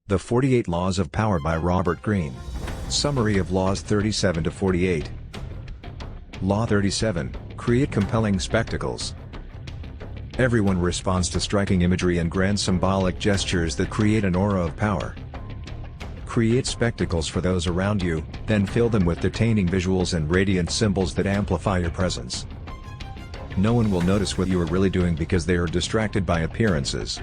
The 48 Laws of Power by Robert Greene. Summary of Laws 37 to 48. Law 37, create compelling spectacles. Everyone responds to striking imagery and grand symbolic gestures that create an aura of power. Create spectacles for those around you, then fill them with detaining visuals and radiant symbols that amplify your presence. No one will notice what you are really doing because they are distracted by appearances.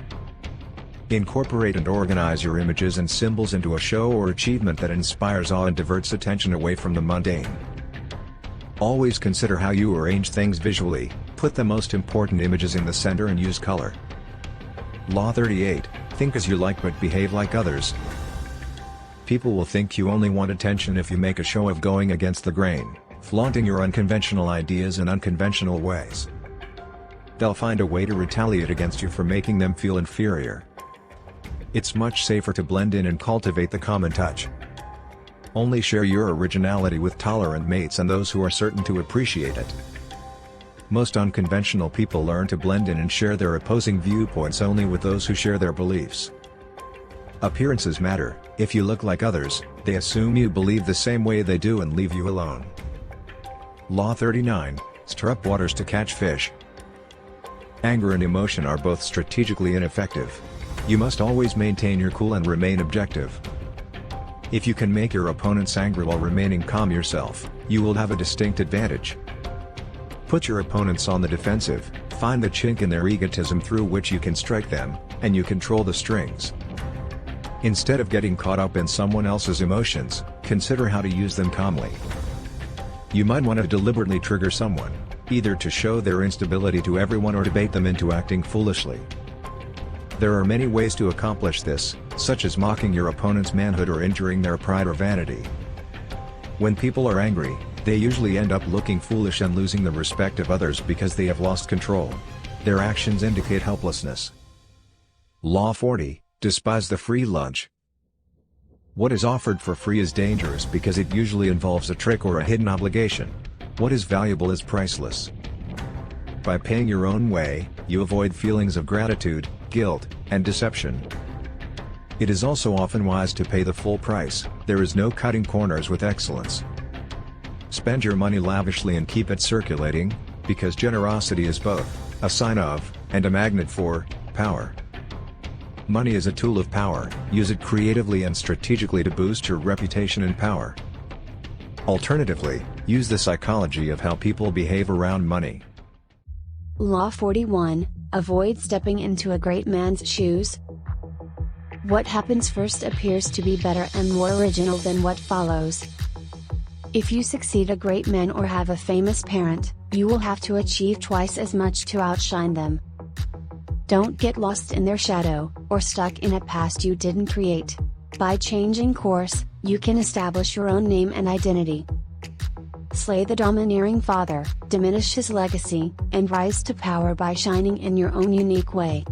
Incorporate and organize your images and symbols into a show or achievement that inspires awe and diverts attention away from the mundane. Always consider how you arrange things visually, put the most important images in the center and use color. Law 38, think as you like but behave like others. People will think you only want attention if you make a show of going against the grain, flaunting your unconventional ideas in unconventional ways. They'll find a way to retaliate against you for making them feel inferior. It's much safer to blend in and cultivate the common touch. Only share your originality with tolerant mates and those who are certain to appreciate it. Most unconventional people learn to blend in and share their opposing viewpoints only with those who share their beliefs. Appearances matter. If you look like others, they assume you believe the same way they do and leave you alone. Law 39, stir up waters to catch fish. Anger and emotion are both strategically ineffective. You must always maintain your cool and remain objective. If you can make your opponents angry while remaining calm yourself, you will have a distinct advantage. Put your opponents on the defensive, find the chink in their egotism through which you can strike them, and you control the strings. Instead of getting caught up in someone else's emotions, consider how to use them calmly. You might want to deliberately trigger someone, either to show their instability to everyone or to bait them into acting foolishly. There are many ways to accomplish this, such as mocking your opponent's manhood or injuring their pride or vanity. When people are angry, they usually end up looking foolish and losing the respect of others because they have lost control. Their actions indicate helplessness. Law 40, despise the free lunch. What is offered for free is dangerous because it usually involves a trick or a hidden obligation. What is valuable is priceless. By paying your own way, you avoid feelings of gratitude, guilt, and deception. It is also often wise to pay the full price. There is no cutting corners with excellence. Spend your money lavishly and keep it circulating, because generosity is both a sign of, and a magnet for, power. Money is a tool of power. Use it creatively and strategically to boost your reputation and power. Alternatively, use the psychology of how people behave around money. Law 41, avoid stepping into a great man's shoes. What happens first appears to be better and more original than what follows. If you succeed a great man or have a famous parent, you will have to achieve twice as much to outshine them. Don't get lost in their shadow, or stuck in a past you didn't create. By changing course, you can establish your own name and identity. Slay the domineering father, diminish his legacy, and rise to power by shining in your own unique way.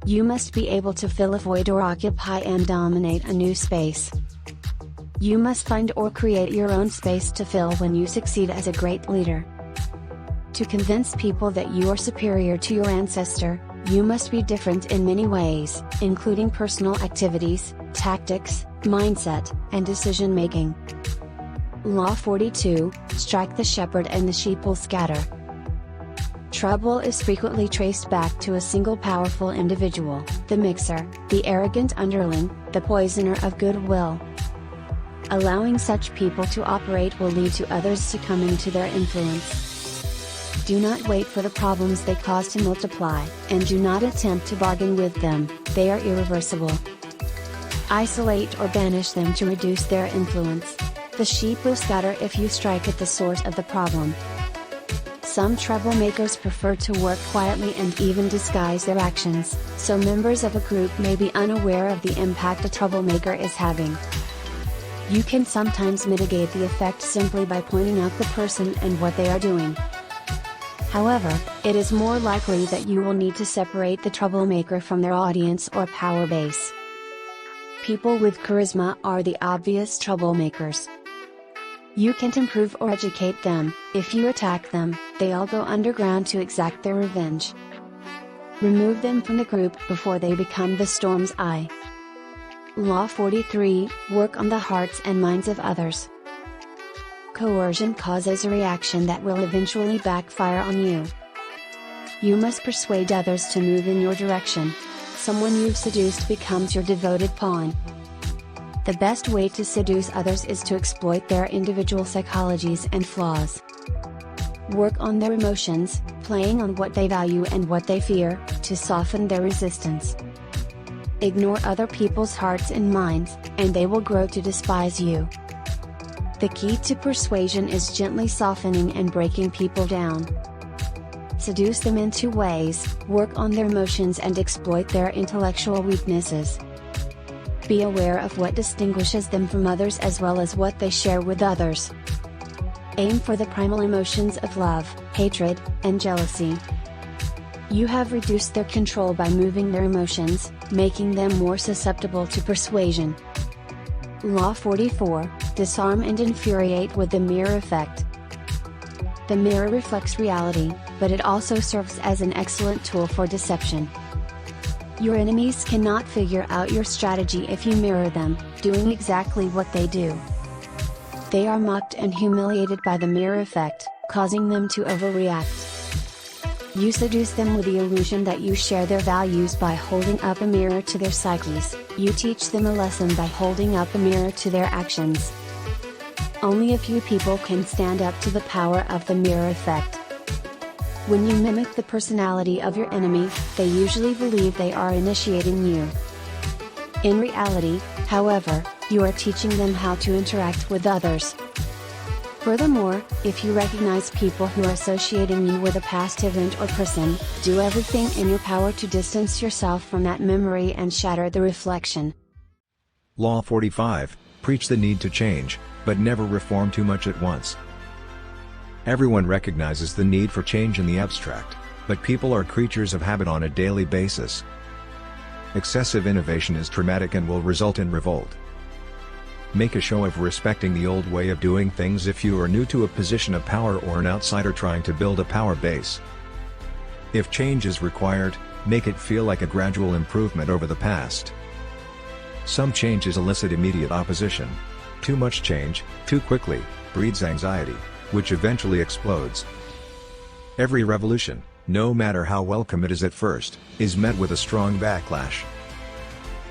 You must be able to fill a void or occupy and dominate a new space. You must find or create your own space to fill when you succeed as a great leader. To convince people that you are superior to your ancestor, you must be different in many ways, including personal activities, tactics, mindset, and decision-making. Law 42, strike the shepherd and the sheep will scatter. Trouble is frequently traced back to a single powerful individual, the mixer, the arrogant underling, the poisoner of goodwill. Allowing such people to operate will lead to others succumbing to their influence. Do not wait for the problems they cause to multiply, and do not attempt to bargain with them, they are irreversible. Isolate or banish them to reduce their influence. The sheep will scatter if you strike at the source of the problem. Some troublemakers prefer to work quietly and even disguise their actions, so members of a group may be unaware of the impact a troublemaker is having. You can sometimes mitigate the effect simply by pointing out the person and what they are doing. However, it is more likely that you will need to separate the troublemaker from their audience or power base. People with charisma are the obvious troublemakers. You can't improve or educate them. If you attack them, they all go underground to exact their revenge. Remove them from the group before they become the storm's eye. Law 43, work on the hearts and minds of others. Coercion causes a reaction that will eventually backfire on you. You must persuade others to move in your direction. Someone you've seduced becomes your devoted pawn. The best way to seduce others is to exploit their individual psychologies and flaws. Work on their emotions, playing on what they value and what they fear, to soften their resistance. Ignore other people's hearts and minds, and they will grow to despise you. The key to persuasion is gently softening and breaking people down. Seduce them in two ways: work on their emotions and exploit their intellectual weaknesses. Be aware of what distinguishes them from others as well as what they share with others. Aim for the primal emotions of love, hatred, and jealousy. You have reduced their control by moving their emotions, making them more susceptible to persuasion. Law 44, disarm and infuriate with the mirror effect. The mirror reflects reality, but it also serves as an excellent tool for deception. Your enemies cannot figure out your strategy if you mirror them, doing exactly what they do. They are mocked and humiliated by the mirror effect, causing them to overreact. You seduce them with the illusion that you share their values by holding up a mirror to their psyches. You teach them a lesson by holding up a mirror to their actions. Only a few people can stand up to the power of the mirror effect. When you mimic the personality of your enemy, they usually believe they are initiating you. In reality, however, you are teaching them how to interact with others. Furthermore, if you recognize people who are associating you with a past event or person, do everything in your power to distance yourself from that memory and shatter the reflection. Law 45, preach the need to change, but never reform too much at once. Everyone recognizes the need for change in the abstract, but people are creatures of habit on a daily basis. Excessive innovation is traumatic and will result in revolt. Make a show of respecting the old way of doing things if you are new to a position of power or an outsider trying to build a power base. If change is required, make it feel like a gradual improvement over the past. Some changes elicit immediate opposition. Too much change, too quickly, breeds anxiety, which eventually explodes. Every revolution, no matter how welcome it is at first, is met with a strong backlash.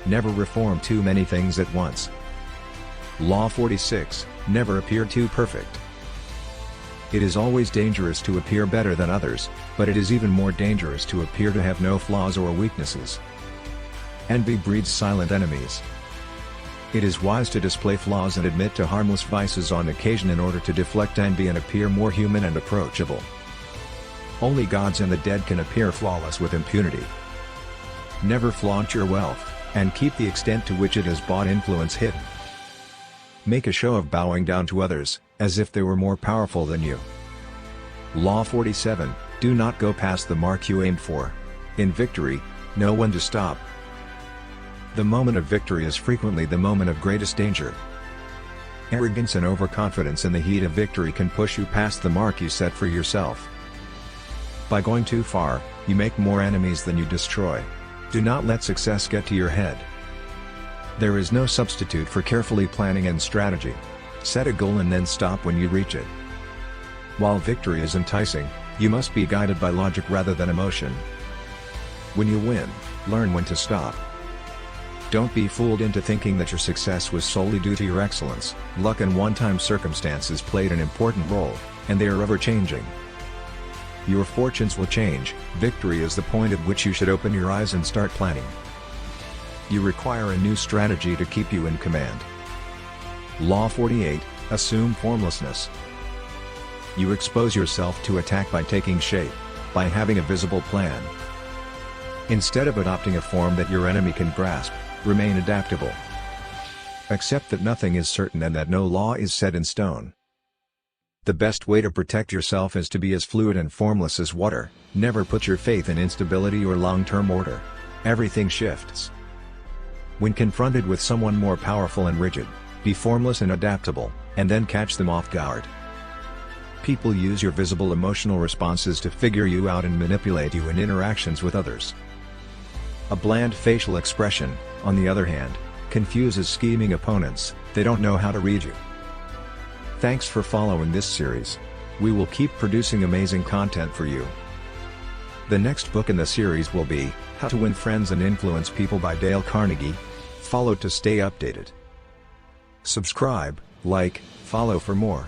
Never reform too many things at once. Law 46, never appear too perfect. It is always dangerous to appear better than others, but it is even more dangerous to appear to have no flaws or weaknesses. Envy breeds silent enemies. It is wise to display flaws and admit to harmless vices on occasion in order to deflect envy and appear more human and approachable. Only gods and the dead can appear flawless with impunity. Never flaunt your wealth, and keep the extent to which it has bought influence hidden. Make a show of bowing down to others, as if they were more powerful than you. Law 47, do not go past the mark you aimed for. In victory, know when to stop. The moment of victory is frequently the moment of greatest danger. Arrogance and overconfidence in the heat of victory can push you past the mark you set for yourself. By going too far, you make more enemies than you destroy. Do not let success get to your head. There is no substitute for carefully planning and strategy. Set a goal and then stop when you reach it. While victory is enticing, you must be guided by logic rather than emotion. When you win, learn when to stop. Don't be fooled into thinking that your success was solely due to your excellence. Luck and one-time circumstances played an important role, and they are ever-changing. Your fortunes will change. Victory is the point at which you should open your eyes and start planning. You require a new strategy to keep you in command. Law 48, assume formlessness. You expose yourself to attack by taking shape, by having a visible plan. Instead of adopting a form that your enemy can grasp, remain adaptable. Accept that nothing is certain and that no law is set in stone. The best way to protect yourself is to be as fluid and formless as water. Never put your faith in instability or long-term order. Everything shifts. When confronted with someone more powerful and rigid, be formless and adaptable, and then catch them off guard. People use your visible emotional responses to figure you out and manipulate you in interactions with others. A bland facial expression, on the other hand, Confuses scheming opponents, they don't know how to read you. Thanks for following this series. We will keep producing amazing content for you. The next book in the series will be, How to Win Friends and Influence People by Dale Carnegie. Follow to stay updated. Subscribe, like, follow for more.